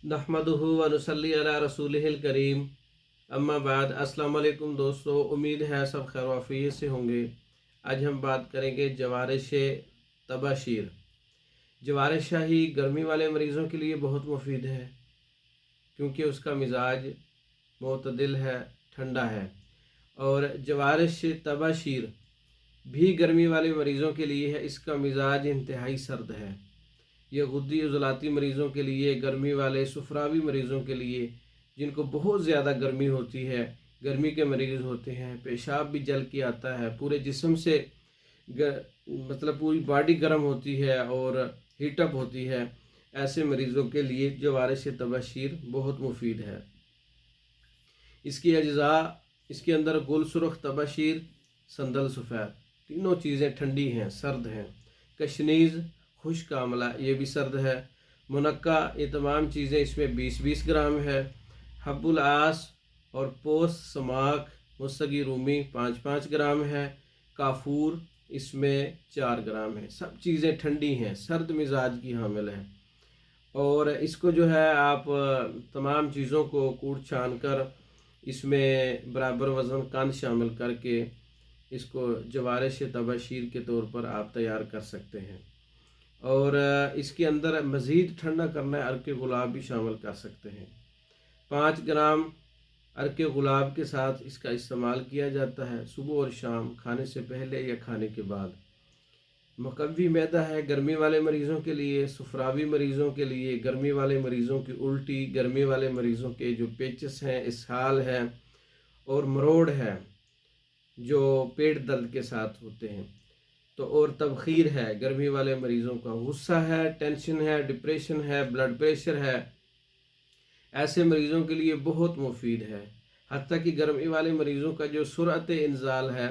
नहमदुहु व नुसल्ली अला रसूलिहिल करीम। अम्मा बाद। अस्सलाम वालेकुम दोस्तों, उम्मीद है सब खैर वाफियत से होंगे। आज हम बात करेंगे जवारिश तबाशीर। जवारिश शाही गर्मी वाले मरीज़ों के लिए बहुत मुफीद है क्योंकि उसका मिजाज मोतदिल है, ठंडा है। और जवारिश तबाशीर भी गर्मी वाले मरीज़ों के लिए है, इसका मिजाज इंतहाई सर्द है। ये गुद्दी उज़लाती मरीज़ों के लिए, गर्मी वाले सुफरावी मरीज़ों के लिए जिनको बहुत ज़्यादा गर्मी होती है, गर्मी के मरीज़ होते हैं, पेशाब भी जल के आता है, पूरे जिस्म से मतलब पूरी बॉडी गर्म होती है और हीटअप होती है, ऐसे मरीज़ों के लिए जवारिश तबाशीर बहुत मुफीद है। इसकी अज्जा, इसके अंदर गुल सुरख तबाशीर, संदल सफ़ेद, तीनों चीज़ें ठंडी हैं, सर्द हैं। कशनीज़ खुश्क आमला, ये भी सर्द है। मुनक्का, ये तमाम चीज़ें इसमें 20-20 ग्राम है। हब्बुल आस और पोस समाक मुस्तगी रूमी 5-5 ग्राम है। काफूर इसमें 4 ग्राम है। सब चीज़ें ठंडी हैं, सर्द मिजाज की हामिल है। और इसको जो है आप तमाम चीज़ों को कूट छान कर इसमें बराबर वज़न कंद शामिल करके इसको जवारिश तबाशीर के तौर पर आप तैयार कर सकते हैं। और इसके अंदर मज़ीद ठंडा करना है, अर्के गुलाब भी शामिल कर सकते हैं। 5 ग्राम अर्के गुलाब के साथ इसका इस्तेमाल किया जाता है सुबह और शाम, खाने से पहले या खाने के बाद। मुकव्वी मैदा है गर्मी वाले मरीज़ों के लिए, सुफरावी मरीज़ों के लिए, गर्मी वाले मरीज़ों की उल्टी, गर्मी वाले मरीज़ों के जो पेचिस हैं, इसहाल है और मरोड़ है जो पेट दर्द के साथ होते हैं। तो और तबखीर है गर्मी वाले मरीज़ों का, गुस्सा है, टेंशन है, डिप्रेशन है, ब्लड प्रेशर है, ऐसे मरीज़ों के लिए बहुत मुफीद है। हत्ता कि गर्मी वाले मरीज़ों का जो सुरअत इंजाल है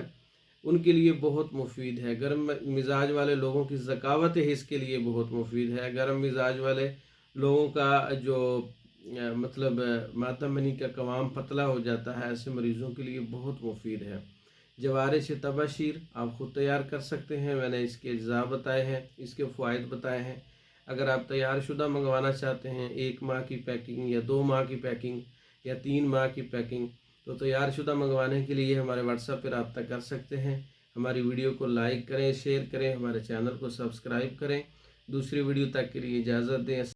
उनके लिए बहुत मुफीद है। गर्म मिजाज वाले लोगों की ज़कावत हिस्स के लिए बहुत मुफीद है। गर्म मिजाज वाले लोगों का जो मतलब मातमनी का कवाम पतला हो जाता है, ऐसे मरीज़ों के लिए बहुत मुफीद है। जवारिश तबाशीर आप ख़ुद तैयार कर सकते हैं। मैंने इसके अज्जा बताए हैं, इसके फ़वाइद बताए हैं। अगर आप तैयार शुदा मंगवाना चाहते हैं, 1 माह की पैकिंग या 2 माह की पैकिंग या 3 माह की पैकिंग, तो तैयार शुदा मंगवाने के लिए हमारे व्हाट्सएप पर रब्ता कर सकते हैं। हमारी वीडियो को लाइक करें, शेयर करें, हमारे चैनल को सब्सक्राइब करें। दूसरी वीडियो तक के लिए इजाज़त दें।